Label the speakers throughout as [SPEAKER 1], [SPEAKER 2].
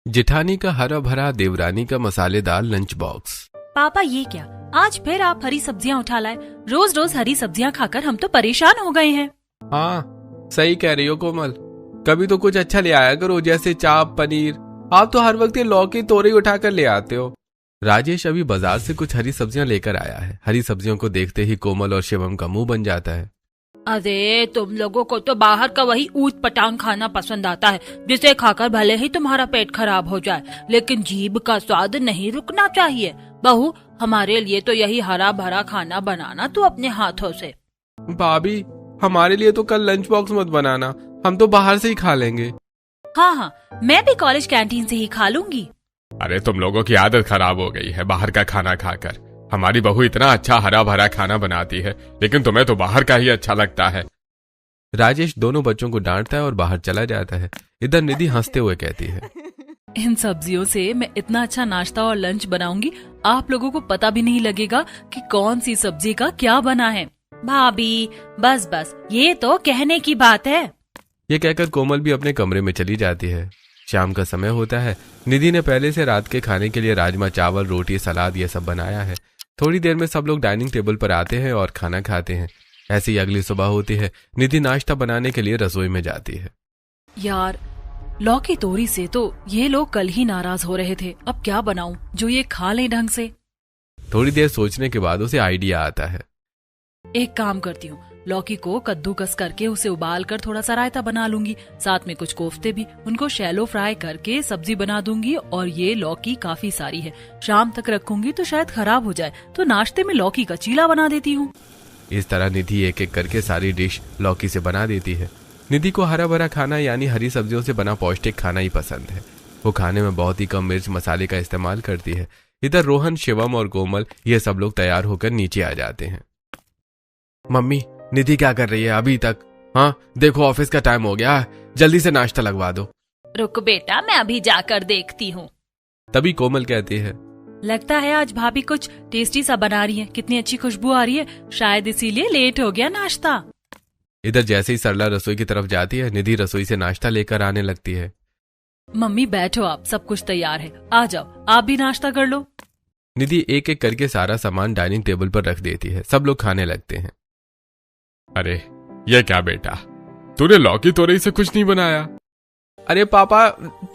[SPEAKER 1] जिठानी का हरा भरा, देवरानी का मसालेदार लंच बॉक्स।
[SPEAKER 2] पापा ये क्या, आज फिर आप हरी सब्जियां उठा लाए। रोज रोज हरी सब्जियां खाकर हम तो परेशान हो गए हैं।
[SPEAKER 1] हाँ सही कह रही हो कोमल, कभी तो कुछ अच्छा ले आया करो, जैसे चाप, पनीर। आप तो हर वक्त ये लौकी तोरई उठा कर ले आते हो। राजेश अभी बाजार से कुछ हरी सब्जियां लेकर आया है। हरी सब्जियों को देखते ही कोमल और शिवम का मुंह बन जाता है।
[SPEAKER 2] अरे तुम लोगों को तो बाहर का वही ऊट पटांग खाना पसंद आता है, जिसे खाकर भले ही तुम्हारा पेट खराब हो जाए, लेकिन जीभ का स्वाद नहीं रुकना चाहिए। बहू, हमारे लिए तो यही हरा भरा खाना बनाना तू अपने हाथों से।
[SPEAKER 1] भाभी, हमारे लिए तो कल लंच बॉक्स मत बनाना, हम तो बाहर से ही खा लेंगे।
[SPEAKER 2] हाँ हाँ, मैं भी कॉलेज कैंटीन से ही खा लूंगी।
[SPEAKER 1] अरे तुम लोगों की आदत खराब हो गई है बाहर का खाना खाकर। हमारी बहू इतना अच्छा हरा भरा खाना बनाती है, लेकिन तुम्हें तो बाहर का ही अच्छा लगता है। राजेश दोनों बच्चों को डांटता है और बाहर चला जाता है। इधर निधि हंसते हुए कहती है,
[SPEAKER 2] इन सब्जियों से मैं इतना अच्छा नाश्ता और लंच बनाऊंगी, आप लोगों को पता भी नहीं लगेगा कि कौन सी सब्जी का क्या बना है। भाभी बस बस, ये तो कहने की बात है।
[SPEAKER 1] ये कहकर कोमल भी अपने कमरे में चली जाती है। शाम का समय होता है। निधि ने पहले से रात के खाने के लिए राजमा चावल, रोटी, सलाद ये सब बनाया है। थोड़ी देर में सब लोग डाइनिंग टेबल पर आते हैं और खाना खाते हैं। ऐसी अगली सुबह होती है। निधि नाश्ता बनाने के लिए रसोई में जाती है।
[SPEAKER 2] यार, लौकी तोरी से तो ये लोग कल ही नाराज हो रहे थे, अब क्या बनाऊं जो ये खा लें ढंग से।
[SPEAKER 1] थोड़ी देर सोचने के बाद उसे आइडिया आता है।
[SPEAKER 2] एक काम करती हूँ, लौकी को कद्दूकस करके उसे उबाल कर थोड़ा सा रायता बना लूंगी, साथ में कुछ कोफ्ते भी, उनको शैलो फ्राई करके सब्जी बना दूंगी। और ये लौकी काफी सारी है, शाम तक रखूंगी तो शायद खराब हो जाए, तो नाश्ते में लौकी का चीला बना देती हूँ।
[SPEAKER 1] इस तरह निधि एक एक करके सारी डिश लौकी से बना देती है। निधि को हरा भरा खाना यानी हरी सब्जियों से बना पौष्टिक खाना ही पसंद है। वो खाने में बहुत ही कम मिर्च मसाले का इस्तेमाल करती है। इधर रोहन, शिवम और कोमल ये सब लोग तैयार होकर नीचे आ जाते हैं। मम्मी, निधि क्या कर रही है अभी तक? हाँ देखो, ऑफिस का टाइम हो गया, जल्दी से नाश्ता लगवा दो।
[SPEAKER 2] रुक बेटा, मैं अभी जाकर देखती हूँ।
[SPEAKER 1] तभी कोमल कहती है,
[SPEAKER 2] लगता है आज भाभी कुछ टेस्टी सा बना रही है, कितनी अच्छी खुशबू आ रही है, शायद इसीलिए लेट हो गया नाश्ता।
[SPEAKER 1] इधर जैसे ही सरला रसोई की तरफ जाती है, निधि रसोई से नाश्ता लेकर आने लगती है।
[SPEAKER 2] मम्मी बैठो, आप, सब कुछ तैयार है, आ जाओ, आप भी नाश्ता कर लो।
[SPEAKER 1] निधि एक एक करके सारा सामान डाइनिंग टेबल पर रख देती है। सब लोग खाने लगते हैं। अरे ये क्या बेटा, तूने लौकी तोरई से कुछ नहीं बनाया? अरे पापा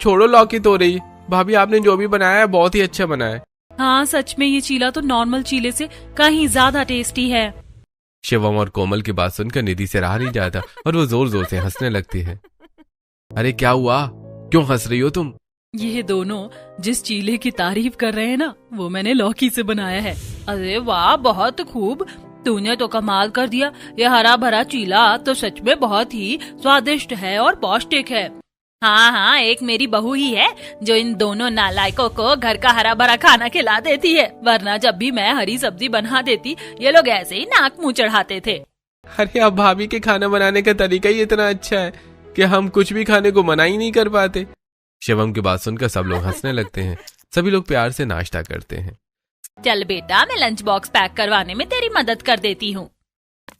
[SPEAKER 1] छोड़ो लौकी तोरई, भाभी आपने जो भी बनाया है बहुत ही अच्छा बना है।
[SPEAKER 2] हाँ सच में ये चीला तो नॉर्मल चीले से कहीं ज्यादा टेस्टी है।
[SPEAKER 1] शिवम और कोमल की बात सुनकर निधि से रहा नहीं जाता और वो जोर जोर से हंसने लगती है। अरे क्या हुआ, क्यों हंस रही हो तुम?
[SPEAKER 2] ये दोनों जिस चीले की तारीफ कर रहे हैं ना, वो मैंने लौकी से बनाया है। अरे वाह, बहुत खूब, तूने तो कमाल कर दिया। ये हरा भरा चीला तो सच में बहुत ही स्वादिष्ट है और पौष्टिक है। हाँ हाँ, एक मेरी बहू ही है जो इन दोनों नालायकों को घर का हरा भरा खाना खिला देती है, वरना जब भी मैं हरी सब्जी बना देती ये लोग ऐसे ही नाक मुंह चढ़ाते थे।
[SPEAKER 1] अरे अब भाभी के खाना बनाने का तरीका ही इतना अच्छा है कि हम कुछ भी खाने को मना ही नहीं कर पाते। शिवम की बात सुनकर सब लोग हंसने लगते हैं। सभी लोग प्यार से नाश्ता करते हैं।
[SPEAKER 2] चल बेटा, मैं लंच बॉक्स पैक करवाने में तेरी मदद कर देती हूँ।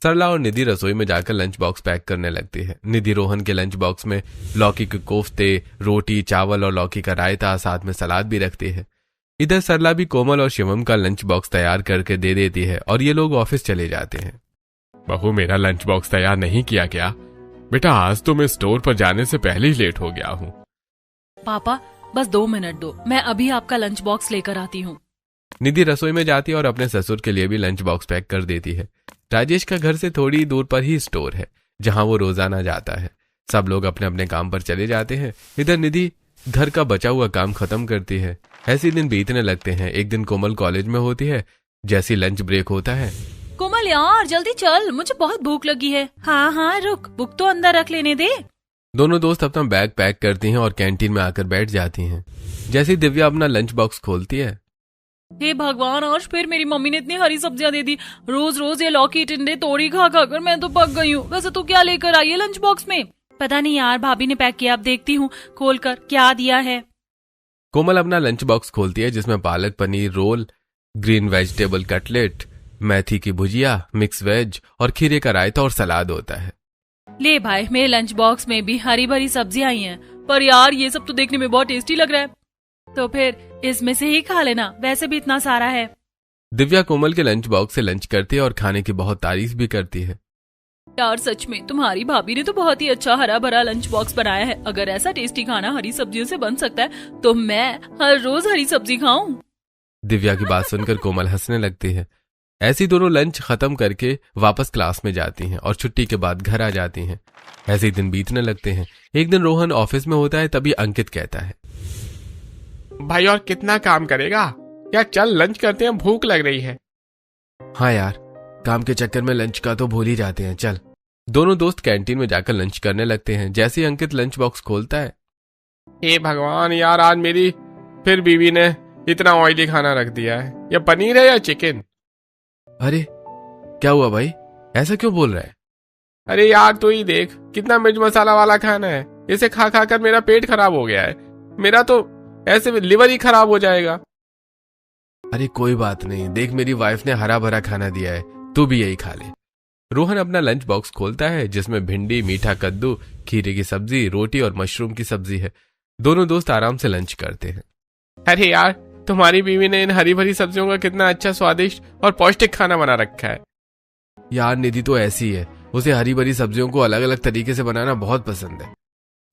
[SPEAKER 1] सरला और निधि रसोई में जाकर लंच बॉक्स पैक करने लगती है। निधि रोहन के लंच बॉक्स में लौकी के कोफ्ते, रोटी, चावल और लौकी का रायता, साथ में सलाद भी रखती है। इधर सरला भी कोमल और शिवम का लंच बॉक्स तैयार करके दे देती है और ये लोग ऑफिस चले जाते हैं। बहू, मेरा लंच बॉक्स तैयार नहीं किया क्या? बेटा आज तो मैं स्टोर पर जाने से पहले ही लेट हो गया हूँ।
[SPEAKER 2] पापा बस 2 मिनट दो, मैं अभी आपका लंच बॉक्स लेकर आती हूँ।
[SPEAKER 1] निधि रसोई में जाती है और अपने ससुर के लिए भी लंच बॉक्स पैक कर देती है। राजेश का घर से थोड़ी दूर पर ही स्टोर है जहां वो रोजाना जाता है। सब लोग अपने अपने काम पर चले जाते हैं। इधर निधि घर का बचा हुआ काम खत्म करती है। ऐसे दिन बीतने लगते हैं। एक दिन कोमल कॉलेज में होती है। जैसी लंच ब्रेक होता है,
[SPEAKER 2] कोमल यार जल्दी चल, मुझे बहुत भूख लगी है। हाँ हाँ रुक, बुक तो अंदर रख लेने दे।
[SPEAKER 1] दोनों दोस्त अपना बैग पैक करती हैं और कैंटीन में आकर बैठ जाती हैं। जैसे दिव्या अपना लंच बॉक्स खोलती है,
[SPEAKER 2] हे भगवान, आज फिर मेरी मम्मी ने इतनी हरी सब्जियां दे दी। रोज रोज ये लौकी, टिंडे, तोरी खा खा कर मैं तो पक गई हूँ। वैसे तू क्या लेकर आई है लंच बॉक्स में? पता नहीं यार, भाभी ने पैक किया, अब देखती हूँ खोल कर क्या दिया है।
[SPEAKER 1] कोमल अपना लंच बॉक्स खोलती है जिसमें palak paneer roll, green vegetable cutlet, मेथी की भुजिया, मिक्स वेज और खीरे का रायता और सलाद होता है।
[SPEAKER 2] ले भाई, मेरे लंच बॉक्स में भी हरी भरी सब्जियां आई हैं, पर यार ये सब तो देखने में बहुत टेस्टी लग रहा है। तो फिर इसमें से ही खा लेना, वैसे भी इतना सारा है।
[SPEAKER 1] दिव्या कोमल के लंच बॉक्स से लंच करती है और खाने की बहुत तारीफ भी करती है।
[SPEAKER 2] यार सच में तुम्हारी भाभी ने तो बहुत ही अच्छा हरा भरा लंच बॉक्स बनाया है। अगर ऐसा टेस्टी खाना हरी सब्जियों से बन सकता है तो मैं हर रोज हरी सब्जी खाऊं।
[SPEAKER 1] दिव्या की बात सुनकर कोमल हंसने लगती है। ऐसी दोनों लंच खत्म करके वापस क्लास में जाती हैं और छुट्टी के बाद घर आ जाती हैं। ऐसे ही दिन बीतने लगते हैं। एक दिन रोहन ऑफिस में होता है, तभी अंकित कहता है,
[SPEAKER 3] भाई और कितना काम करेगा यार, चल लंच करते हैं, भूख लग रही है।
[SPEAKER 1] हाँ यार, काम के चक्कर में लंच का तो भूल ही जाते हैं, चल। दोनों दोस्त कैंटीन में जाकर लंच करने लगते हैं। जैसे ही अंकित लंच बॉक्स खोलता है,
[SPEAKER 3] हे भगवान यार, आज मेरी फिर बीवी ने इतना ऑयली खाना रख दिया है। या पनीर है या चिकन।
[SPEAKER 1] अरे क्या हुआ भाई, ऐसा क्यों बोल रहा है?
[SPEAKER 3] अरे यार तू ही देख, कितना मिर्च मसाला वाला खाना है। इसे खा खा कर मेरा पेट खराब हो गया है। मेरा तो ऐसे लिवर ही खराब हो जाएगा।
[SPEAKER 1] अरे कोई बात नहीं, देख मेरी वाइफ ने हरा भरा खाना दिया है, तू भी यही खा ले। रोहन अपना लंच बॉक्स खोलता है जिसमें भिंडी, मीठा कद्दू, खीरे की सब्जी, रोटी और मशरूम की सब्जी है। दोनों दोस्त आराम से लंच करते हैं।
[SPEAKER 3] अरे यार, तुम्हारी बीवी ने इन हरी भरी सब्जियों का कितना अच्छा, स्वादिष्ट और पौष्टिक खाना बना रखा है।
[SPEAKER 1] यार निधि तो ऐसी है, उसे हरी भरी सब्जियों को अलग अलग तरीके से बनाना बहुत पसंद है।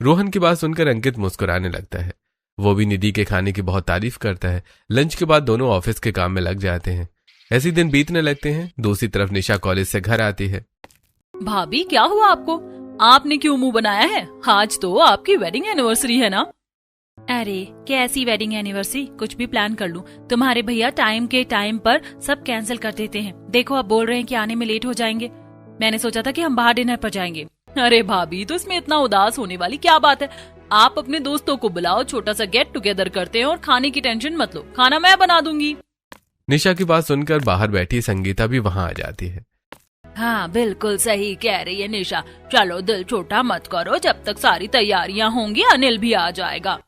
[SPEAKER 1] रोहन की बात सुनकर अंकित मुस्कुराने लगता है। वो भी निधि के खाने की बहुत तारीफ करता है। लंच के बाद दोनों ऑफिस के काम में लग जाते हैं। ऐसे दिन बीतने लगते हैं। दूसरी तरफ निशा कॉलेज से घर आती है।
[SPEAKER 2] भाभी क्या हुआ आपको? आपने क्यों मुंह बनाया है? आज तो आपकी वेडिंग एनिवर्सरी है ना? अरे कैसी वेडिंग एनिवर्सरी, कुछ भी प्लान कर लूं, तुम्हारे भैया टाइम के टाइम पर सब कैंसिल कर देते हैं। देखो अब बोल रहे हैं कि आने में लेट हो जाएंगे। मैंने सोचा था कि हम बाहर डिनर पर जाएंगे। अरे भाभी, तो इसमें इतना उदास होने वाली क्या बात है? आप अपने दोस्तों को बुलाओ, छोटा सा गेट टुगेदर करते हैं और खाने की टेंशन मत लो, खाना मैं बना दूंगी।
[SPEAKER 1] निशा की बात सुनकर बाहर बैठी संगीता भी वहां आ जाती है।
[SPEAKER 2] हाँ बिल्कुल सही कह रही है निशा, चलो दिल छोटा मत करो, जब तक सारी तैयारियां होंगी अनिल भी आ जाएगा।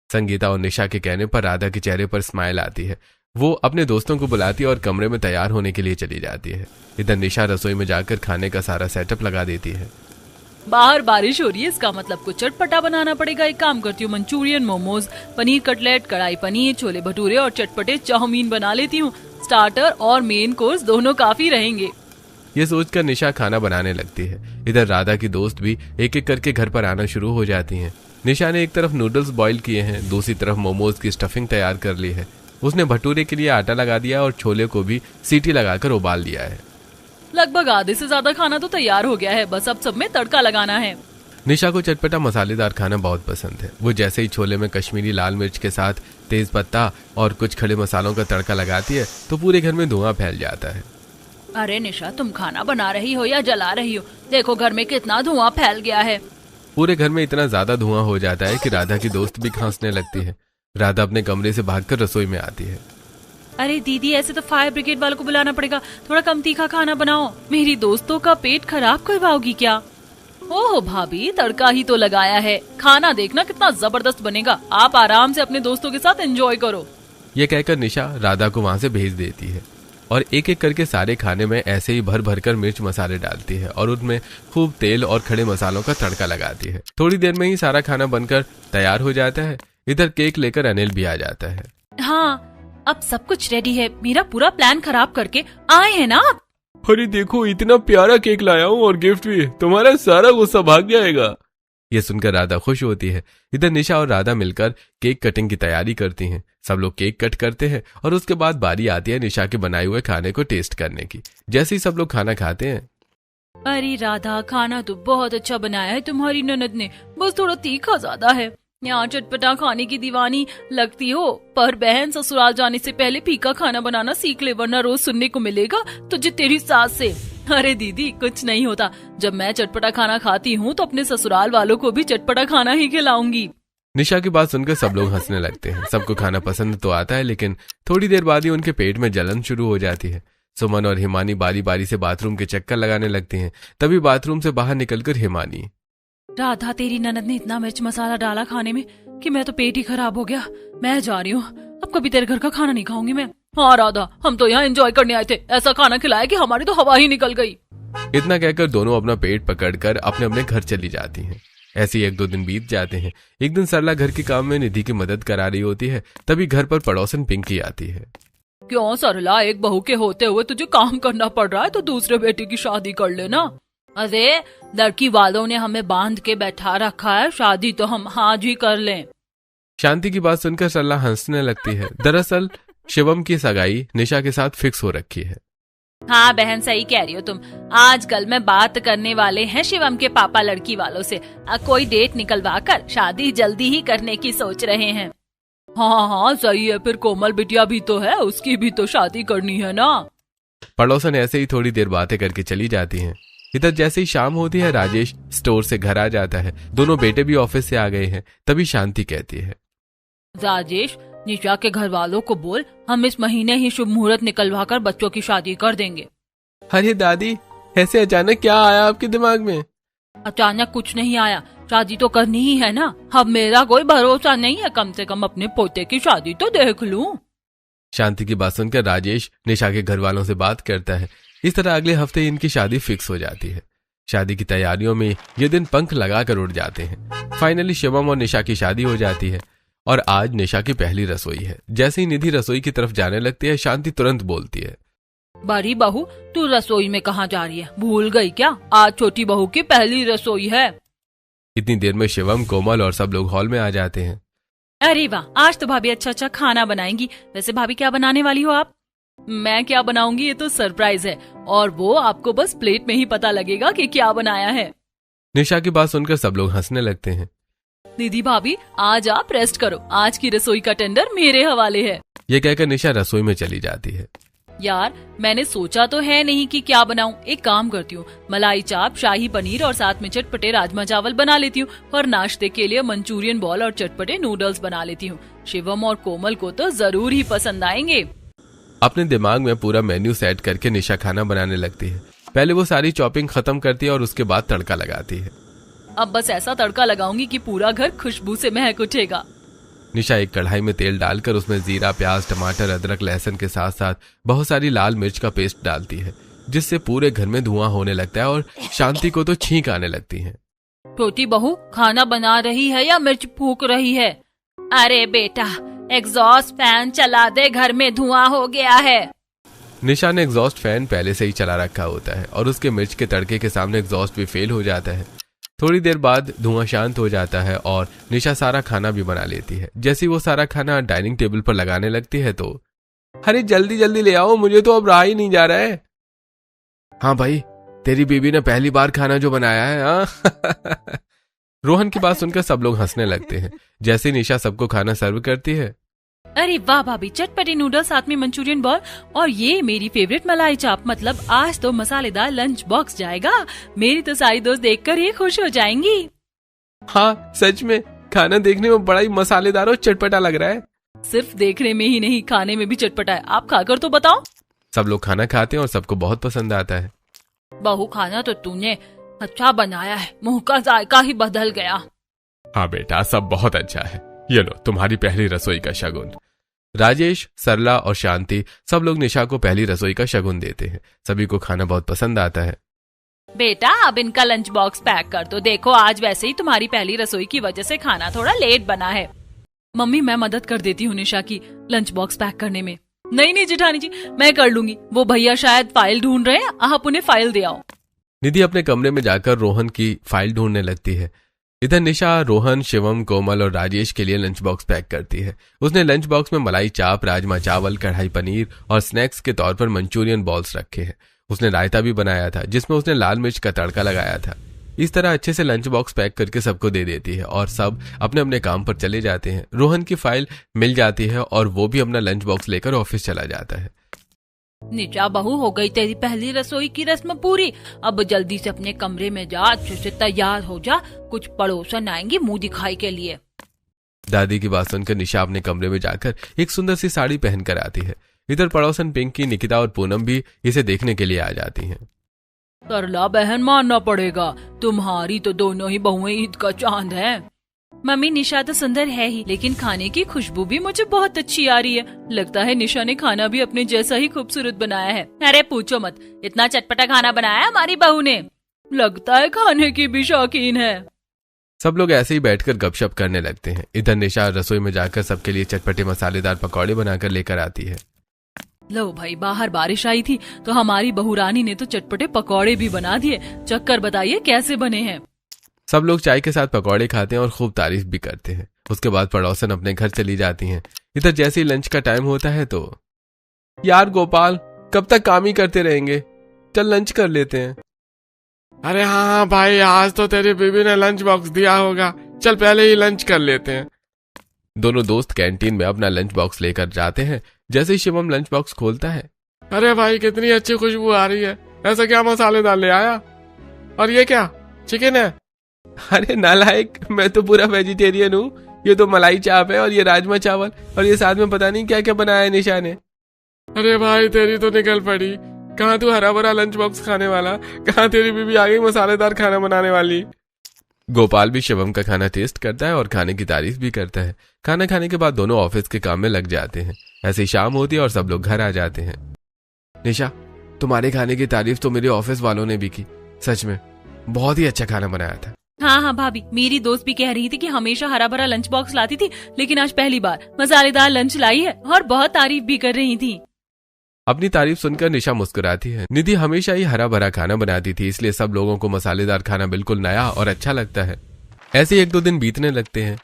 [SPEAKER 1] संगीता और निशा के कहने पर राधा के चेहरे पर स्माइल आती है। वो अपने दोस्तों को बुलाती है और कमरे में तैयार होने के लिए चली जाती है। इधर निशा रसोई में जाकर खाने का सारा सेटअप लगा देती है।
[SPEAKER 2] बाहर बारिश हो रही है, इसका मतलब कुछ चटपटा बनाना पड़ेगा। एक काम करती हूँ, मंचूरियन, मोमोज, पनीर कटलेट, कढ़ाई पनीर, छोले भटूरे और चटपटे चाउमीन बना लेती हूँ। स्टार्टर और मेन कोर्स दोनों काफी रहेंगे।
[SPEAKER 1] ये सोचकर निशा खाना बनाने लगती है। इधर राधा की दोस्त भी एक एक करके घर पर आना शुरू हो जाती हैं। निशा ने एक तरफ नूडल्स बॉईल किए हैं, दूसरी तरफ मोमोज की स्टफिंग तैयार कर ली है। उसने भटूरे के लिए आटा लगा दिया और छोले को भी सीटी लगाकर उबाल दिया है।
[SPEAKER 2] लगभग आधे से ज्यादा खाना तो तैयार हो गया है, बस अब सब में तड़का लगाना है।
[SPEAKER 1] निशा को चटपटा मसालेदार खाना बहुत पसंद है। वो जैसे ही छोले में कश्मीरी लाल मिर्च के साथ तेज पत्ता और कुछ खड़े मसालों का तड़का लगाती है तो पूरे घर में धुआं फैल जाता है।
[SPEAKER 2] अरे निशा, तुम खाना बना रही हो या जला रही हो? देखो घर में कितना धुआं फैल गया है।
[SPEAKER 1] पूरे घर में इतना ज्यादा धुआं हो जाता है कि राधा की दोस्त भी खांसने लगती है। राधा अपने कमरे से भागकर रसोई में आती है।
[SPEAKER 2] अरे दीदी, ऐसे तो फायर ब्रिगेड वालों को बुलाना पड़ेगा, थोड़ा कम तीखा खाना बनाओ। मेरी दोस्तों का पेट खराब करवाओगी क्या? ओह भाभी, तड़का ही तो लगाया है, खाना देखना कितना जबरदस्त बनेगा। आप आराम से अपने दोस्तों के साथ एंजॉय करो।
[SPEAKER 1] ये कहकर निशा राधा को वहां से भेज देती है और एक एक करके सारे खाने में ऐसे ही भर भर कर मिर्च मसाले डालती है और उनमें खूब तेल और खड़े मसालों का तड़का लगाती है। थोड़ी देर में ही सारा खाना बनकर तैयार हो जाता है। इधर केक लेकर अनिल भी आ जाता है।
[SPEAKER 2] हाँ, अब सब कुछ रेडी है, मेरा पूरा प्लान खराब करके आए हैं ना आप।
[SPEAKER 3] अरे देखो, इतना प्यारा केक लाया हूँ और गिफ्ट भी, तुम्हारा सारा गुस्सा भाग जाएगा।
[SPEAKER 1] ये सुनकर राधा खुश होती है। इधर निशा और राधा मिलकर केक कटिंग की तैयारी करती हैं। सब लोग केक कट करते हैं और उसके बाद बारी आती है निशा के बनाए हुए खाने को टेस्ट करने की। जैसे ही सब लोग खाना खाते हैं,
[SPEAKER 2] अरे राधा, खाना तो बहुत अच्छा बनाया है तुम्हारी ननद ने, बस थोड़ा तीखा ज्यादा है। यहाँ चटपटा खाने की दीवानी लगती हो, पर बहन ससुराल जाने से पहले फीका खाना बनाना सीख ले, वरना रोज सुनने को मिलेगा तुझे तेरी सास से। अरे दीदी, कुछ नहीं होता, जब मैं चटपटा खाना खाती हूँ तो अपने ससुराल वालों को भी चटपटा खाना ही खिलाऊंगी।
[SPEAKER 1] निशा की बात सुनकर सब लोग हंसने लगते हैं। सबको खाना पसंद तो आता है, लेकिन थोड़ी देर बाद ही उनके पेट में जलन शुरू हो जाती है। सुमन और हिमानी बारी बारी से बाथरूम के चक्कर लगाने लगती हैं। तभी बाथरूम से बाहर निकलकर हिमानी,
[SPEAKER 2] राधा, तेरी ननद ने इतना मिर्च मसाला डाला खाने में कि मैं तो पेट ही खराब हो गया। मैं जा रही हूँ, अब कभी तेरे घर का खाना नहीं खाऊंगी मैं। हाँ राधा, हम तो यहाँ एंजॉय करने आए थे, ऐसा खाना खिलाया कि हमारी तो हवा ही निकल गई।
[SPEAKER 1] इतना कहकर दोनों अपना पेट पकड़कर अपने अपने घर चली जाती हैं। ऐसे ही 1-2 दिन बीत जाते हैं। एक दिन सरला घर के काम में निधि की मदद करा रही होती है, तभी घर पर पड़ोसन पिंकी आती है।
[SPEAKER 2] क्यों सरला, एक बहू के होते हुए तुझे काम करना पड़ रहा है तो दूसरे बेटे की शादी कर लेना। अरे लड़की वालों ने हमें बांध के बैठा रखा है, शादी तो हम आज ही कर लें।
[SPEAKER 1] शांति की बात सुनकर सरला हंसने लगती है। दरअसल शिवम की सगाई निशा के साथ फिक्स हो रखी है।
[SPEAKER 2] हाँ बहन, सही कह रही हो तुम। आजकल में बात करने वाले हैं शिवम के पापा लड़की वालों से, कोई डेट निकलवा कर शादी जल्दी ही करने की सोच रहे हैं। हाँ सही है, फिर कोमल बिटिया भी तो है, उसकी भी तो शादी करनी है ना।
[SPEAKER 1] पड़ोसन ऐसे ही थोड़ी देर बातें करके चली जाती हैं। इधर जैसे ही शाम होती है, राजेश स्टोर से घर आ जाता है। दोनों बेटे भी ऑफिस से आ गए हैं। तभी शांति कहती है,
[SPEAKER 2] राजेश, निशा के घर वालों को बोल हम इस महीने ही शुभ मुहूर्त निकलवा कर बच्चों की शादी कर देंगे।
[SPEAKER 1] अरे दादी, ऐसे अचानक क्या आया आपके दिमाग में?
[SPEAKER 2] अचानक कुछ नहीं आया, शादी तो करनी ही है ना। अब मेरा कोई भरोसा नहीं है, कम से कम अपने पोते की शादी तो देख लूं।
[SPEAKER 1] शांति की बात सुनकर राजेश निशा के घर वालों से बात करता है। इस तरह अगले हफ्ते इनकी शादी फिक्स हो जाती है। शादी की तैयारियों में ये दिन पंख लगाकर उड़ जाते हैं। फाइनली शिवम और निशा की शादी हो जाती है और आज निशा की पहली रसोई है। जैसे ही निधि रसोई की तरफ जाने लगती है, शांति तुरंत बोलती है,
[SPEAKER 2] बड़ी बहू तू रसोई में कहाँ जा रही है, भूल गई क्या? आज छोटी बहू की पहली रसोई है।
[SPEAKER 1] इतनी देर में शिवम, कोमल और सब लोग हॉल में आ जाते हैं।
[SPEAKER 2] अरे वाह, आज तो भाभी अच्छा अच्छा खाना बनाएंगी। वैसे भाभी क्या बनाने वाली हो आप? मैं क्या बनाऊंगी ये तो सरप्राइज है, और वो आपको बस प्लेट में ही पता लगेगा कि क्या बनाया है।
[SPEAKER 1] निशा की बात सुनकर सब लोग हंसने लगते हैं।
[SPEAKER 2] दीदी भाभी आज आप रेस्ट करो, आज की रसोई का टेंडर मेरे हवाले है।
[SPEAKER 1] ये कहकर निशा रसोई में चली जाती है।
[SPEAKER 2] यार मैंने सोचा तो है नहीं कि क्या बनाऊं। एक काम करती हूँ, मलाई चाप, शाही पनीर और साथ में चटपटे राजमा चावल बना लेती हूँ, और नाश्ते के लिए मंचूरियन बॉल और चटपटे नूडल्स बना लेती हूँ। शिवम और कोमल को तो जरूर ही पसंद आएंगे।
[SPEAKER 1] अपने दिमाग में पूरा मेन्यू सेट करके निशा खाना बनाने लगती है। पहले वो सारी चॉपिंग खत्म करती है और उसके बाद तड़का लगाती है।
[SPEAKER 2] अब बस ऐसा तड़का लगाऊंगी कि पूरा घर खुशबू से महक उठेगा।
[SPEAKER 1] निशा एक कढ़ाई में तेल डालकर उसमें जीरा, प्याज, टमाटर, अदरक, लहसुन के साथ साथ बहुत सारी लाल मिर्च का पेस्ट डालती है, जिससे पूरे घर में धुआं होने लगता है और शांति को तो छींक आने लगती है।
[SPEAKER 2] छोटी बहू खाना बना रही है या मिर्च फूंक रही है? अरे बेटा एग्जॉस्ट फैन चला दे, घर में धुआं हो गया है।
[SPEAKER 1] निशा ने एग्जॉस्ट फैन पहले से ही चला रखा होता है और उसके मिर्च के तड़के के सामने एग्जॉस्ट भी फेल हो जाता है। थोड़ी देर बाद धुआं शांत हो जाता है और निशा सारा खाना भी बना लेती है। जैसे ही वो सारा खाना डाइनिंग टेबल पर लगाने लगती है तो, अरे जल्दी जल्दी ले आओ, मुझे तो अब रहा ही नहीं जा रहा है। हाँ भाई, तेरी बीबी ने पहली बार खाना जो बनाया है। हाँ रोहन की बात सुनकर सब लोग हंसने लगते हैं। जैसे ही निशा सबको खाना सर्व करती है,
[SPEAKER 2] अरे वाह भाभी, चटपटी नूडल्स साथ में मंचूरियन बॉल और ये मेरी फेवरेट मलाई चाप, मतलब आज तो मसालेदार लंच बॉक्स जाएगा। मेरी तो सारी दोस्त देखकर ही खुश हो जाएंगी।
[SPEAKER 1] हाँ सच में खाना देखने में बड़ा ही मसालेदार और चटपटा लग रहा है।
[SPEAKER 2] सिर्फ देखने में ही नहीं, खाने में भी चटपटा है। आप खाकर तो बताओ।
[SPEAKER 1] सब लोग खाना खाते हैं और सबको बहुत पसंद आता है।
[SPEAKER 2] बहू खाना तो तूने अच्छा बनाया है, मुंह का जायका ही बदल गया।
[SPEAKER 1] हाँ बेटा, सब बहुत अच्छा है। ये लो तुम्हारी पहली रसोई का शगुन। राजेश, सरला और शांति सब लोग निशा को पहली रसोई का शगुन देते हैं। सभी को खाना बहुत पसंद आता है।
[SPEAKER 2] बेटा अब इनका लंच बॉक्स पैक कर दो। देखो आज वैसे ही तुम्हारी पहली रसोई की वजह से खाना थोड़ा लेट बना है। मम्मी मैं मदद कर देती हूँ निशा की लंच बॉक्स पैक करने में। नहीं जेठानी जी, मैं कर लूंगी। वो भैया शायद फाइल ढूंढ रहे हैं, आप उन्हें फाइल दे आओ।
[SPEAKER 1] निधि अपने कमरे में जाकर रोहन की फाइल ढूंढने लगती है। इधर निशा रोहन, शिवम, कोमल और राजेश के लिए लंच बॉक्स पैक करती है। उसने लंच बॉक्स में मलाई चाप, राजमा चावल, कढ़ाई पनीर और स्नैक्स के तौर पर मंचूरियन बॉल्स रखे हैं। उसने रायता भी बनाया था जिसमें उसने लाल मिर्च का तड़का लगाया था। इस तरह अच्छे से लंच बॉक्स पैक करके सबको दे देती है और सब अपने अपने काम पर चले जाते हैं। रोहन की फाइल मिल जाती है और वो भी अपना लंच बॉक्स लेकर ऑफिस चला जाता है।
[SPEAKER 2] निशा बहू, हो गई तेरी पहली रसोई की रस्म पूरी। अब जल्दी से अपने कमरे में जा, अच्छे से तैयार हो जा, कुछ पड़ोसन आएंगे मुंह दिखाई के लिए।
[SPEAKER 1] दादी की बात सुनकर निशा अपने कमरे में जाकर एक सुंदर सी साड़ी पहनकर आती है। इधर पड़ोसन पिंकी, निकिता और पूनम भी इसे देखने के लिए आ जाती हैं।
[SPEAKER 2] सरला बहन, मानना पड़ेगा, तुम्हारी तो दोनों ही बहुएं ईद का चांद है। मम्मी निशा तो सुंदर है ही, लेकिन खाने की खुशबू भी मुझे बहुत अच्छी आ रही है। लगता है निशा ने खाना भी अपने जैसा ही खूबसूरत बनाया है। अरे पूछो मत, इतना चटपटा खाना बनाया हमारी बहू ने। लगता है खाने की भी शौकीन है।
[SPEAKER 1] सब लोग ऐसे ही बैठकर गपशप करने लगते हैं। इधर निशा रसोई में जाकर सबके लिए चटपटे मसालेदार पकौड़े बनाकर लेकर आती है।
[SPEAKER 2] लो भाई, बाहर बारिश आई थी तो हमारी बहू रानी ने तो चटपटे पकौड़े भी बना दिए। चक्कर बताइए कैसे बने हैं।
[SPEAKER 1] सब लोग चाय के साथ पकौड़े खाते हैं और खूब तारीफ भी करते हैं। उसके बाद पड़ोसन अपने घर चली जाती हैं। इधर जैसे ही लंच का टाइम होता है तो यार गोपाल, कब तक काम ही करते रहेंगे, चल लंच कर लेते हैं।
[SPEAKER 3] अरे हाँ भाई, आज तो तेरी बीवी ने लंच बॉक्स दिया होगा, चल पहले ही लंच कर लेते हैं।
[SPEAKER 1] दोनों दोस्त कैंटीन में अपना लंच बॉक्स लेकर जाते हैं। जैसे ही शिवम लंच बॉक्स खोलता है,
[SPEAKER 3] अरे भाई कितनी अच्छी खुशबू आ रही है, ऐसा क्या मसालेदार ले आया? और ये क्या चिकन है?
[SPEAKER 1] अरे नालायक, मैं तो पूरा वेजिटेरियन हूँ। ये तो मलाई चाप है और ये राजमा चावल और ये साथ में पता नहीं क्या क्या बनाया है निशा ने।
[SPEAKER 3] अरे भाई तेरी तो निकल पड़ी, कहाँ तू हरा भरा लंच बॉक्स खाने वाला, कहाँ तेरी बीबी आ गई मसालेदार खाना बनाने वाली।
[SPEAKER 1] गोपाल भी शिवम का खाना टेस्ट करता है और खाने की तारीफ भी करता है। खाना खाने के बाद दोनों ऑफिस के काम में लग जाते हैं। ऐसे ही शाम होती है और सब लोग घर आ जाते हैं। निशा, तुम्हारे खाने की तारीफ तो मेरे ऑफिस वालों ने भी की, सच में बहुत ही अच्छा खाना बनाया था।
[SPEAKER 2] हाँ हाँ भाभी, मेरी दोस्त भी कह रही थी कि हमेशा हरा भरा लंच बॉक्स लाती थी, लेकिन आज पहली बार मसालेदार लंच लाई है और बहुत तारीफ भी कर रही थी।
[SPEAKER 1] अपनी तारीफ सुनकर निशा मुस्कुराती है। निधि हमेशा ही हरा भरा खाना बनाती थी, इसलिए सब लोगों को मसालेदार खाना बिल्कुल नया और अच्छा लगता है। ऐसे 1-2 दिन बीतने लगते हैं।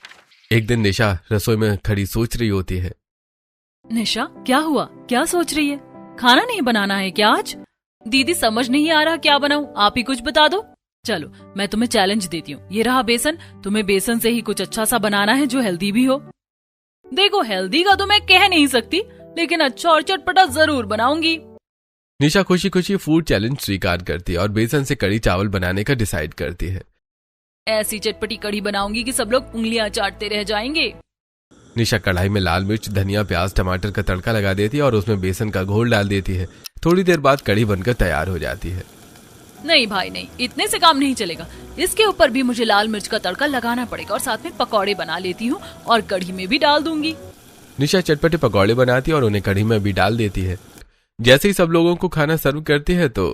[SPEAKER 1] एक दिन निशा रसोई में खड़ी सोच रही होती है।
[SPEAKER 2] निशा, क्या हुआ, क्या सोच रही है? खाना नहीं बनाना है क्या आज? दीदी समझ नहीं आ रहा क्या बनाऊं, आप ही कुछ बता दो। चलो मैं तुम्हें चैलेंज देती हूँ, ये रहा बेसन, तुम्हें बेसन से ही कुछ अच्छा सा बनाना है जो हेल्दी भी हो। देखो हेल्दी का तो मैं कह नहीं सकती, लेकिन अच्छा और चटपटा जरूर बनाऊंगी।
[SPEAKER 1] निशा खुशी खुशी फूड चैलेंज स्वीकार करती है और बेसन से कड़ी चावल बनाने का डिसाइड करती है।
[SPEAKER 2] ऐसी चटपटी कड़ी बनाऊंगी कि सब लोग उंगलियां चाटते रह जाएंगे।
[SPEAKER 1] निशा कढ़ाई में लाल मिर्च, धनिया, प्याज, टमाटर का तड़का लगा देती है और उसमें बेसन का घोल डाल देती है। थोड़ी देर बाद कड़ी बनकर तैयार हो जाती है।
[SPEAKER 2] नहीं भाई नहीं, इतने से काम नहीं चलेगा, इसके ऊपर भी मुझे लाल मिर्च का तड़का लगाना पड़ेगा और साथ में पकौड़े बना लेती हूँ और कढ़ी में भी डाल दूंगी।
[SPEAKER 1] निशा चटपटे पकौड़े बनाती है और उन्हें कढ़ी में भी डाल देती है। जैसे ही सब लोगों को खाना सर्व करती है तो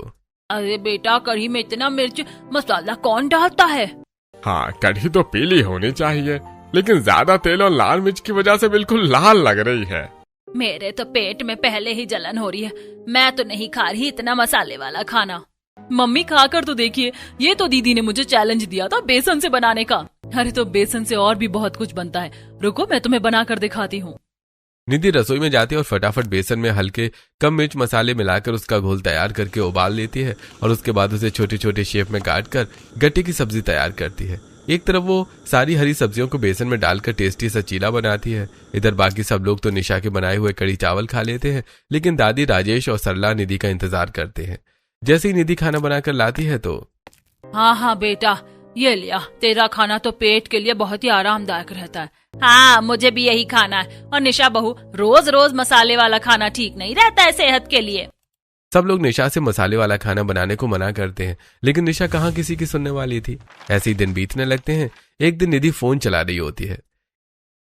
[SPEAKER 2] अरे बेटा, कढ़ी में इतना मिर्च मसाला कौन डालता है?
[SPEAKER 3] हाँ, कढ़ी तो पीली होनी चाहिए, लेकिन ज्यादा तेल और लाल मिर्च की वजह से बिल्कुल लाल लग रही है।
[SPEAKER 2] मेरे तो पेट में पहले ही जलन हो रही है, मैं तो नहीं खा रही इतना मसाले वाला खाना। मम्मी खाकर तो देखिए, ये तो दीदी ने मुझे चैलेंज दिया था बेसन से बनाने का। अरे तो बेसन से और भी बहुत कुछ बनता है, रुको मैं तुम्हें बनाकर दिखाती हूँ।
[SPEAKER 1] निधि रसोई में जाती है और फटाफट बेसन में हल्के कम मिर्च मसाले मिलाकर उसका घोल तैयार करके उबाल लेती है और उसके बाद उसे छोटे छोटे शेप में काट कर गट्टे की सब्जी तैयार करती है। एक तरफ वो सारी हरी सब्जियों को बेसन में डालकर टेस्टी सा चीला बनाती है। इधर बाकी सब लोग तो निशा के बनाए हुए कड़ी चावल खा लेते हैं, लेकिन दादी, राजेश और सरला निधि का इंतजार करते हैं। जैसे ही निधि खाना बनाकर लाती है तो
[SPEAKER 2] हाँ हाँ बेटा, ये लिया, तेरा खाना तो पेट के लिए बहुत ही आरामदायक रहता है। हाँ मुझे भी यही खाना है। और निशा बहू, रोज रोज मसाले वाला खाना ठीक नहीं रहता है सेहत के लिए।
[SPEAKER 1] सब लोग निशा से मसाले वाला खाना बनाने को मना करते हैं, लेकिन निशा कहाँ किसी की सुनने वाली थी। ऐसे ही दिन बीतने लगते हैं। एक दिन निधि फोन चला रही होती है।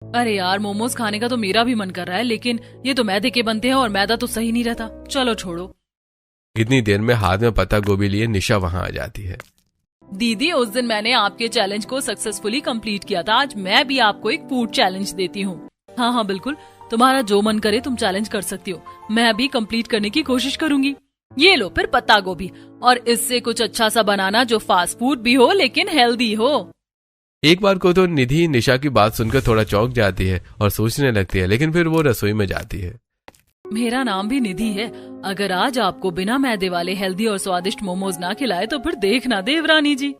[SPEAKER 2] अरे यार, मोमोज खाने का तो मेरा भी मन कर रहा है, लेकिन ये तो मैदे के बनते हैं और मैदा तो सही नहीं रहता, चलो छोड़ो।
[SPEAKER 1] इतनी देर में हाथ में पत्ता गोभी लिए निशा वहां आ जाती है।
[SPEAKER 2] दीदी, उस दिन मैंने आपके चैलेंज को सक्सेसफुली कंप्लीट किया था, आज मैं भी आपको एक फूड चैलेंज देती हूँ। हाँ हाँ बिल्कुल, तुम्हारा जो मन करे तुम चैलेंज कर सकती हो, मैं भी कंप्लीट करने की कोशिश करूंगी। ये लो फिर पत्ता गोभी, और इससे कुछ अच्छा सा बनाना जो फास्ट फूड भी हो लेकिन हेल्दी हो।
[SPEAKER 1] एक बार को तो निधि निशा की बात सुनकर थोड़ा चौंक जाती है और सोचने लगती है, लेकिन फिर वो रसोई में जाती है।
[SPEAKER 2] मेरा नाम भी निधि है, अगर आज आपको बिना मैदे वाले हेल्दी और स्वादिष्ट मोमोज ना खिलाए तो फिर देखना देवरानी जी।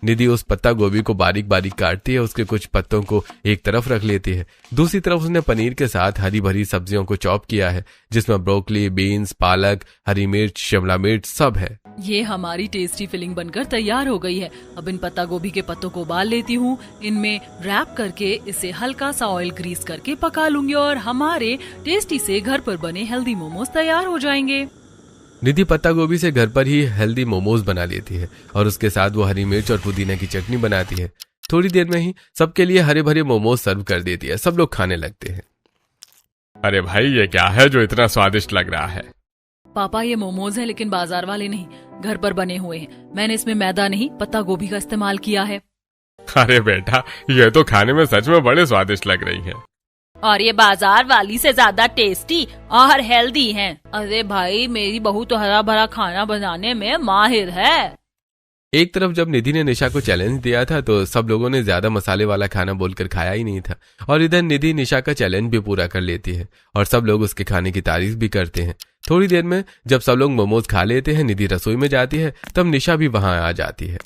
[SPEAKER 1] निधि उस पत्ता गोभी को बारीक बारीक काटती है, उसके कुछ पत्तों को एक तरफ रख लेती है। दूसरी तरफ उसने पनीर के साथ हरी भरी सब्जियों को चॉप किया है, जिसमें ब्रोकली, बीन्स, पालक, हरी मिर्च, शिमला मिर्च सब है।
[SPEAKER 2] ये हमारी टेस्टी फिलिंग बनकर तैयार हो गई है। अब इन पत्ता गोभी के पत्तों को उबाल लेती हूँ, इनमें रैप करके इसे हल्का सा ऑयल ग्रीस करके पका लूंगी और हमारे टेस्टी से घर पर बने हेल्दी मोमोज तैयार हो जाएंगे।
[SPEAKER 1] निधि पत्ता गोभी से घर पर ही हेल्दी मोमोज बना लेती है और उसके साथ वो हरी मिर्च और पुदीना की चटनी बनाती है। थोड़ी देर में ही सबके लिए हरे भरे मोमोज सर्व कर देती है। सब लोग खाने लगते हैं।
[SPEAKER 3] अरे भाई, ये क्या है जो इतना स्वादिष्ट लग रहा है?
[SPEAKER 2] पापा, ये मोमोज है लेकिन बाजार वाले नहीं, घर पर बने हुए हैं। मैंने इसमें मैदा नहीं पत्ता गोभी का इस्तेमाल किया है।
[SPEAKER 3] अरे बेटा, ये तो खाने में सच में बड़े स्वादिष्ट लग रही है।
[SPEAKER 2] और ये बाजार वाली से ज्यादा टेस्टी और हेल्दी हैं। अरे भाई, मेरी बहू तो हरा भरा खाना बनाने में माहिर है।
[SPEAKER 1] एक तरफ जब निधि ने निशा को चैलेंज दिया था तो सब लोगों ने ज्यादा मसाले वाला खाना बोलकर खाया ही नहीं था, और इधर निधि निशा का चैलेंज भी पूरा कर लेती है और सब लोग उसके खाने की तारीफ भी करते हैं। थोड़ी देर में जब सब लोग मोमोज खा लेते हैं, निधि रसोई में जाती है, तब निशा भी वहां आ जाती है।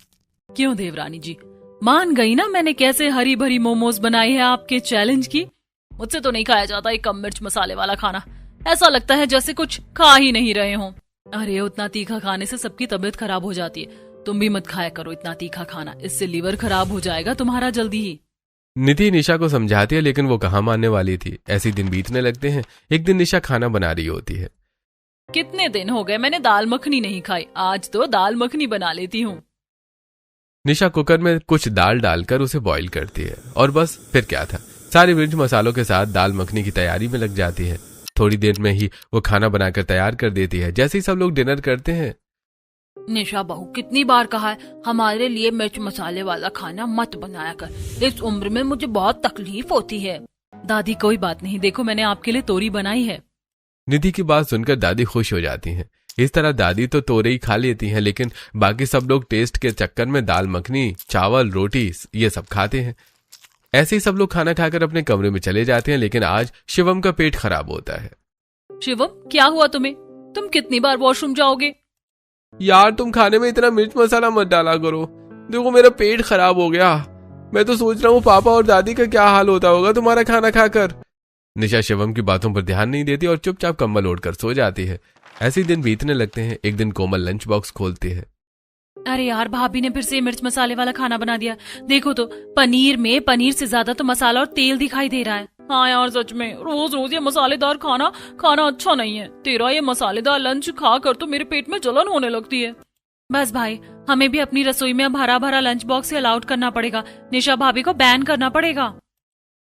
[SPEAKER 2] क्यों देवरानी जी, मान गई ना मैंने कैसे हरी भरी मोमोज बनाई है आपके चैलेंज की। मुझसे तो नहीं खाया जाता ये कम मिर्च मसाले वाला खाना। ऐसा लगता है जैसे कुछ खा ही नहीं रहे हो। अरे उतना तीखा खाने से सबकी तबीयत खराब हो जाती है। तुम भी मत खाया करो इतना तीखा खाना, इससे लीवर खराब हो जाएगा तुम्हारा जल्दी ही।
[SPEAKER 1] निधि निशा को समझाती है, लेकिन वो कहाँ मानने वाली थी। ऐसे दिन बीतने लगते हैं। एक दिन निशा खाना बना रही होती है।
[SPEAKER 2] कितने दिन हो गए मैंने दाल मखनी नहीं खाई, आज तो दाल मखनी बना लेती हूँ।
[SPEAKER 1] निशा कुकर में कुछ दाल डालकर उसे बॉईल करती है और बस फिर क्या था, सारे मिर्च मसालों के साथ दाल मखनी की तैयारी में लग जाती है। थोड़ी देर में ही वो खाना बनाकर तैयार कर देती है। जैसे ही सब लोग डिनर करते हैं,
[SPEAKER 2] निशा बहू, कितनी बार कहा है हमारे लिए मिर्च मसाले वाला खाना मत बनाया कर, इस उम्र में मुझे बहुत तकलीफ होती है। दादी कोई बात नहीं, देखो मैंने आपके लिए तोरी बनाई है।
[SPEAKER 1] निधि की बात सुनकर दादी खुश हो जाती हैं। इस तरह दादी तो तोरई ही खा लेती हैं, लेकिन बाकी सब लोग टेस्ट के चक्कर में दाल मखनी, चावल, रोटी ये सब खाते हैं। ऐसे ही सब लोग खाना खाकर अपने कमरे में चले जाते हैं, लेकिन आज शिवम का पेट खराब होता है।
[SPEAKER 2] शिवम, क्या हुआ तुम्हें? तुम कितनी बार वॉशरूम जाओगे?
[SPEAKER 3] यार, तुम खाने में इतना मिर्च मसाला मत डाला करो। देखो मेरा पेट खराब हो गया। मैं तो सोच रहा हूँ पापा और दादी का क्या हाल होता होगा तुम्हारा खाना खाकर।
[SPEAKER 1] निशा शिवम की बातों पर ध्यान नहीं देती और चुपचाप कंबल ओढ़कर सो जाती है। ऐसे दिन बीतने लगते हैं। एक दिन कोमल लंच बॉक्स खोलती है।
[SPEAKER 2] अरे यार, भाभी ने फिर से मिर्च मसाले वाला खाना बना दिया। देखो तो पनीर में पनीर से ज्यादा तो मसाला और तेल दिखाई दे रहा है। हाँ यार, सच में रोज रोज ये मसालेदार खाना खाना अच्छा नहीं है। तेरा ये मसालेदार लंच खा कर तो मेरे पेट में जलन होने लगती है। बस भाई, हमें भी अपनी रसोई में अब हरा भरा लंच बॉक्स ही अलाउड करना पड़ेगा। निशा भाभी को बैन करना पड़ेगा।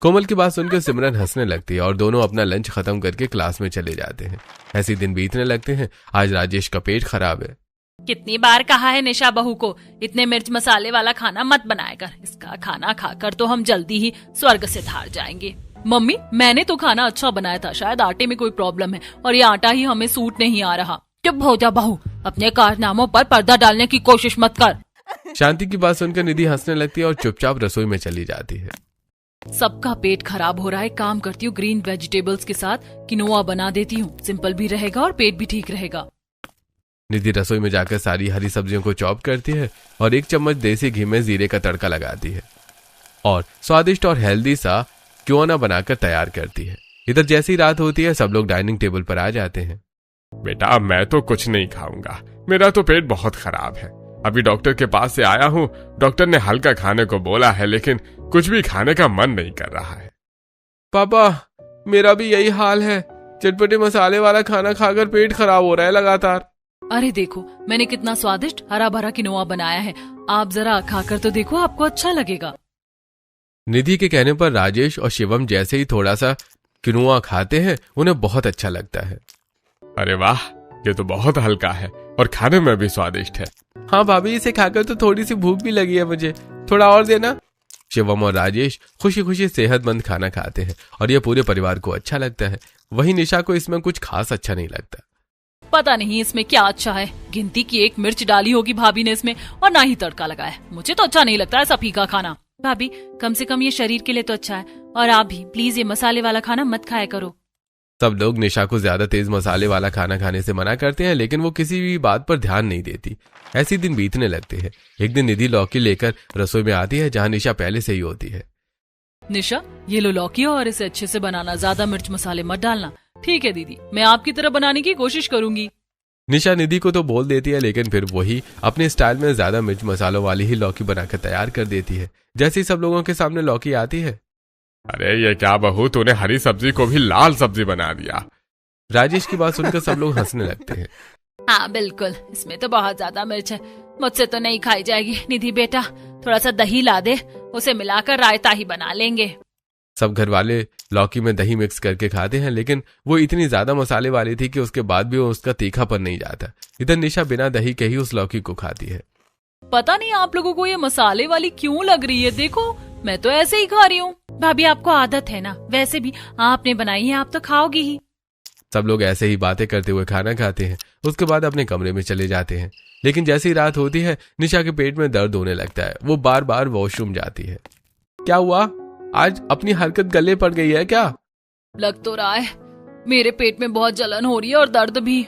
[SPEAKER 1] कोमल की बात सुनकर सिमरन हंसने लगती है और दोनों अपना लंच खत्म करके क्लास में चले जाते हैं। ऐसे दिन बीतने लगते हैं। आज राजेश का पेट खराब है।
[SPEAKER 2] कितनी बार कहा है निशा बहू को इतने मिर्च मसाले वाला खाना मत बनाया कर। इसका खाना खाकर तो हम जल्दी ही स्वर्ग से धार जाएंगे। मम्मी, मैंने तो खाना अच्छा बनाया था, शायद आटे में कोई प्रॉब्लम है और ये आटा ही हमें सूट नहीं आ रहा। चुप हो जा बहू, अपने कारनामों पर पर्दा डालने की कोशिश मत कर।
[SPEAKER 1] शांति की बात सुनकर निधि हंसने लगती है और चुपचाप रसोई में चली जाती है।
[SPEAKER 2] सबका पेट खराब हो रहा है, काम करती हूँ ग्रीन वेजिटेबल्स के साथ किनोआ बना देती हूँ। सिंपल भी रहेगा और पेट भी ठीक रहेगा।
[SPEAKER 1] निधि रसोई में जाकर सारी हरी सब्जियों को चॉप करती है और 1 चम्मच देसी घी में जीरे का तड़का लगाती है और स्वादिष्ट और हेल्दी सा क्योना बनाकर तैयार करती है। इधर जैसी रात होती है, सब लोग डाइनिंग टेबल पर आ जाते हैं।
[SPEAKER 3] बेटा, मैं तो कुछ नहीं खाऊंगा, मेरा तो पेट बहुत खराब है। अभी डॉक्टर के पास से आया हूँ। डॉक्टर ने हल्का खाने को बोला है, लेकिन कुछ भी खाने का मन नहीं कर रहा है।
[SPEAKER 1] पापा, मेरा भी यही हाल है। चटपटे मसाले वाला खाना खाकर पेट खराब हो रहा है लगातार।
[SPEAKER 2] अरे देखो, मैंने कितना स्वादिष्ट हरा भरा किनोआ बनाया है। आप जरा खाकर तो देखो, आपको अच्छा लगेगा।
[SPEAKER 1] निधि के कहने पर राजेश और शिवम जैसे ही थोड़ा सा किनोआ खाते हैं, उन्हें बहुत अच्छा लगता है।
[SPEAKER 3] अरे वाह, ये तो बहुत हल्का है और खाने में भी स्वादिष्ट है।
[SPEAKER 1] हाँ भाभी, इसे खाकर तो थोड़ी सी भूख भी लगी है मुझे, थोड़ा और देना। शिवम और राजेश खुशी खुशी सेहतमंद खाना खाते हैं और यह पूरे परिवार को अच्छा लगता है। वहीं निशा को इसमें कुछ खास अच्छा नहीं लगता।
[SPEAKER 2] पता नहीं इसमें क्या अच्छा है। गिनती की 1 मिर्च डाली होगी भाभी ने इसमें और ना ही तड़का लगाया। मुझे तो अच्छा नहीं लगता ऐसा फीका खाना। भाभी, कम से कम ये शरीर के लिए तो अच्छा है। और आप भी प्लीज ये मसाले वाला खाना मत खाया करो।
[SPEAKER 1] सब लोग निशा को ज्यादा तेज मसाले वाला खाना खाने से मना करते हैं, लेकिन वो किसी भी बात पर ध्यान नहीं देती। ऐसे दिन बीतने लगते हैं। एक दिन निधि लौकी लेकर रसोई में आती है, जहाँ निशा पहले से ही होती है।
[SPEAKER 2] निशा, ये लो लौकी और इसे अच्छे से बनाना, ज्यादा मिर्च मसाले मत डालना। ठीक है दीदी, मैं आपकी तरह बनाने की कोशिश करूंगी।
[SPEAKER 1] निशा निधि को तो बोल देती है, लेकिन फिर वही अपने स्टाइल में ज्यादा मिर्च मसालों वाली ही लौकी बनाकर तैयार कर देती है। जैसे ही सब लोगों के सामने लौकी आती है,
[SPEAKER 3] अरे ये क्या बहू, तूने हरी सब्जी को भी लाल सब्जी बना दिया।
[SPEAKER 1] राजेश की बात सुनकर सब लोग हंसने लगते हैं।
[SPEAKER 2] हाँ बिल्कुल, इसमें तो बहुत ज्यादा मिर्च है, मुझसे तो नहीं खाई जाएगी। निधि बेटा, थोड़ा सा दही ला दे, उसे मिलाकर रायता ही बना लेंगे।
[SPEAKER 1] सब घर वाले लौकी में दही मिक्स करके खाते हैं, लेकिन वो इतनी ज्यादा मसाले वाली थी कि उसके बाद भी वो उसका तीखापन नहीं जाता। इधर निशा बिना दही के ही उस लौकी को खाती है।
[SPEAKER 2] पता नहीं आप लोगों को ये मसाले वाली क्यों लग रही है, देखो मैं तो ऐसे ही खा रही हूँ। भाभी आपको आदत है ना, वैसे भी आपने बनाई है, आप तो खाओगी ही।
[SPEAKER 1] सब लोग ऐसे ही बातें करते हुए खाना खाते हैं। उसके बाद अपने कमरे में चले जाते हैं। लेकिन जैसी रात होती है निशा के पेट में दर्द होने लगता है। वो बार बार वॉशरूम जाती है। क्या हुआ, आज अपनी हरकत गले पड़ गई है क्या?
[SPEAKER 2] लग तो रहा है, मेरे पेट में बहुत जलन हो रही है और दर्द भी।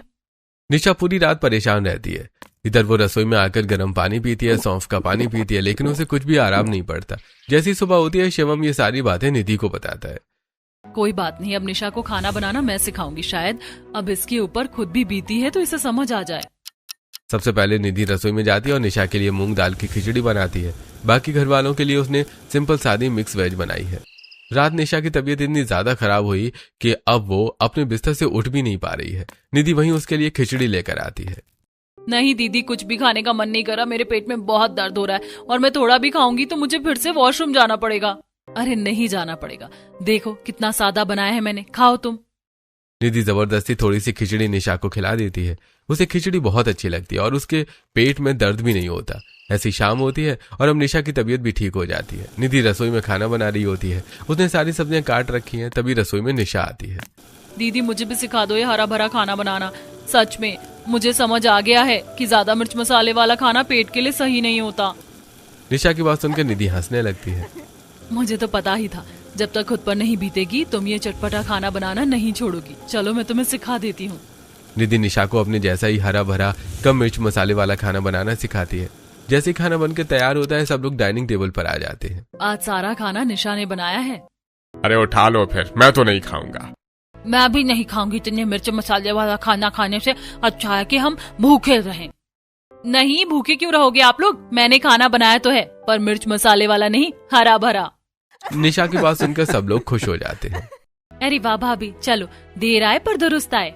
[SPEAKER 1] निशा पूरी रात परेशान रहती है। इधर वो रसोई में आकर गर्म पानी पीती है, सौंफ का पानी पीती है, लेकिन उसे कुछ भी आराम नहीं पड़ता। जैसी सुबह होती है शिवम ये सारी बातें निधि को बताता है।
[SPEAKER 2] कोई बात नहीं, अब निशा को खाना बनाना मैं सिखाऊंगी, शायद अब इसके ऊपर खुद भी बीती है तो इसे समझ आ जाए।
[SPEAKER 1] सबसे पहले निधि रसोई में जाती है और निशा के लिए मूंग दाल की खिचड़ी बनाती है। बाकी घर वालों के लिए उसने सिंपल सादी मिक्स वेज बनाई है। रात निशा की तबीयत इतनी ज्यादा खराब हुई कि अब वो अपने बिस्तर से उठ भी नहीं पा रही है। निधि वहीं उसके लिए खिचड़ी लेकर आती है।
[SPEAKER 2] नहीं दीदी, कुछ भी खाने का मन नहीं कर रहा, मेरे पेट में बहुत दर्द हो रहा है और मैं थोड़ा भी खाऊंगी तो मुझे फिर से वॉशरूम जाना पड़ेगा। अरे नहीं जाना पड़ेगा, देखो कितना सादा बनाया है मैंने, खाओ तुम।
[SPEAKER 1] निधि जबरदस्ती थोड़ी सी खिचड़ी निशा को खिला देती है। उसे खिचड़ी बहुत अच्छी लगती है और उसके पेट में दर्द भी नहीं होता। ऐसी शाम होती है और अब निशा की तबीयत भी ठीक हो जाती है। निधि रसोई में खाना बना रही होती है। उसने सारी सब्जियां काट रखी हैं। तभी रसोई में निशा आती है।
[SPEAKER 2] दीदी मुझे भी सिखा दो ये हरा भरा खाना बनाना। सच में मुझे समझ आ गया है कि ज्यादा मिर्च मसाले वाला खाना पेट के लिए सही नहीं होता।
[SPEAKER 1] निशा की बात सुनकर निधि हंसने लगती है।
[SPEAKER 2] मुझे तो पता ही था, जब तक खुद पर नहीं बीतेगी तुम ये चटपटा खाना बनाना नहीं छोड़ोगी। चलो मैं तुम्हें सिखा देती हूँ।
[SPEAKER 1] निधि निशा को अपने जैसा ही हरा भरा कम मिर्च मसाले वाला खाना बनाना सिखाती है। जैसे ही खाना बनकर तैयार होता है सब लोग डाइनिंग टेबल पर आ जाते हैं।
[SPEAKER 2] आज सारा खाना निशा ने बनाया है।
[SPEAKER 3] अरे उठा लो फिर, मैं तो नहीं खाऊंगा।
[SPEAKER 2] मैं भी नहीं खाऊंगी, इतने मिर्च मसाले वाला खाना खाने से अच्छा है कि हम भूखे रहें। नहीं, भूखे क्यों रहोगे आप लोग, मैंने खाना बनाया तो है, पर मिर्च मसाले वाला नहीं, हरा भरा।
[SPEAKER 1] निशा की बात सुनकर सब लोग खुश हो जाते हैं।
[SPEAKER 2] अरे वाह भाभी, चलो देर आए पर दुरुस्त आए।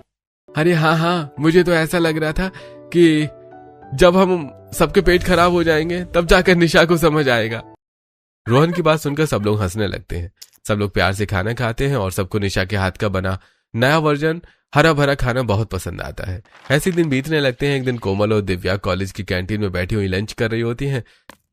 [SPEAKER 1] अरे हाँ, मुझे तो ऐसा लग रहा था कि जब हम सबके पेट खराब हो जाएंगे तब जाकर निशा को समझ आएगा। रोहन की बात सुनकर सब लोग हंसने लगते हैं। सब लोग प्यार से खाना खाते हैं और सबको निशा के हाथ का बना नया वर्जन हरा भरा खाना बहुत पसंद आता है। ऐसे दिन बीतने लगते हैं। एक दिन कोमल और दिव्या कॉलेज की कैंटीन में बैठी हुई लंच कर रही होती हैं।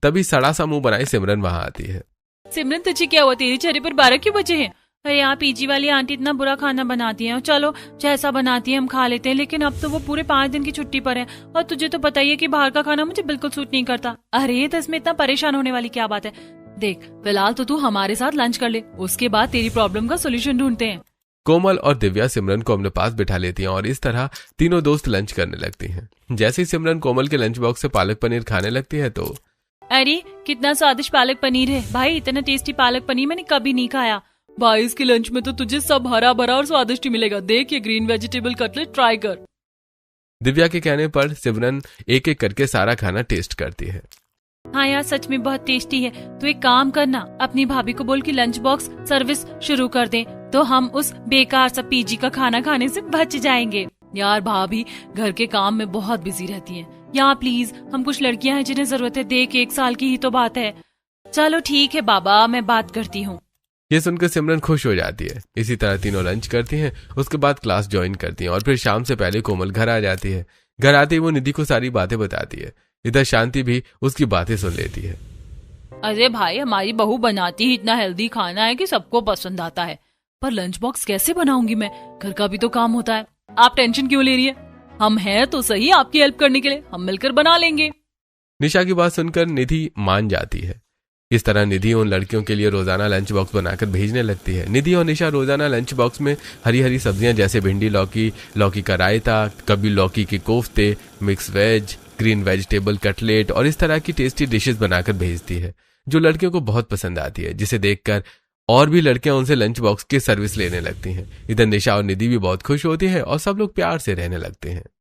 [SPEAKER 1] तभी सड़ा सा मुंह बनाई सिमरन वहां आती है।
[SPEAKER 2] सिमरन तुझे क्या हुआ, तेरे चेहरे पर 12 क्यों बजे हैं? अरे यहाँ पीजी वाली आंटी इतना बुरा खाना बनाती है, चलो जैसा बनाती है हम खा लेते हैं, लेकिन अब तो वो पूरे 5 दिन की छुट्टी पर है और तुझे तो पता ही है कि बाहर का खाना मुझे बिल्कुल सूट नहीं करता। अरे तो इसमें इतना परेशान होने वाली क्या बात है, देख फिलहाल तो तू हमारे साथ लंच कर ले, उसके बाद तेरी प्रॉब्लम का सोल्यूशन ढूंढते हैं।
[SPEAKER 1] कोमल और दिव्या सिमरन को अपने पास बिठा लेती हैं और इस तरह तीनों दोस्त लंच करने लगती हैं। जैसे ही सिमरन कोमल के लंच बॉक्स से पालक पनीर खाने लगती है तो
[SPEAKER 2] अरे कितना स्वादिष्ट पालक पनीर है भाई, इतना टेस्टी पालक पनीर मैंने कभी नहीं खाया। भाई इसके लंच में तो तुझे सब हरा भरा और स्वादिष्ट मिलेगा, देख ये ग्रीन वेजिटेबल कटलेट ट्राई कर।
[SPEAKER 1] दिव्या के कहने पर सिमरन एक एक करके सारा खाना टेस्ट करती है।
[SPEAKER 2] हाँ यार सच में बहुत टेस्टी है, तो एक काम करना, अपनी भाभी को बोल कि लंच बॉक्स सर्विस शुरू कर दे, तो हम उस बेकार सा पीजी का खाना खाने से बच जाएंगे। यार भाभी घर के काम में बहुत बिजी रहती हैं। यहाँ प्लीज, हम कुछ लड़कियां हैं जिन्हें जरूरत है, देख 1 साल की ही तो बात है। चलो ठीक है बाबा, मैं बात करती हूँ।
[SPEAKER 1] ये सुनकर सिमरन खुश हो जाती है। इसी तरह तीनों लंच करती हैं। उसके बाद क्लास ज्वाइन करती हैं और फिर शाम से पहले कोमल घर आ जाती है। घर आते ही वो निधि को सारी बातें बताती है। इधर शांति भी उसकी बातें सुन लेती है।
[SPEAKER 2] अरे भाई हमारी बहू बनाती ही इतना हेल्दी खाना है कि सबको पसंद आता है, पर लंच बॉक्स कैसे बनाऊंगी मैं, घर का भी तो काम होता है। आप टेंशन क्यों ले रही है, हम हैं तो सही आपकी हेल्प करने के लिए, हम मिलकर बना लेंगे।
[SPEAKER 1] निशा की बात सुनकर निधि मान जाती है। इस तरह निधि उन लड़कियों के लिए रोजाना लंच बॉक्स बनाकर भेजने लगती है। निधि और निशा रोजाना लंच बॉक्स में हरी हरी सब्जियां जैसे भिंडी, लौकी का रायता, कभी लौकी के कोफ्ते, mix veg, green vegetable cutlet और इस तरह की टेस्टी डिशेस बनाकर भेजती है, जो लड़कियों को बहुत पसंद आती है, जिसे देखकर और भी लड़कियां उनसे लंच बॉक्स की सर्विस लेने लगती हैं। इधर निशा और निधि भी बहुत खुश होती है और सब लोग प्यार से रहने लगते हैं।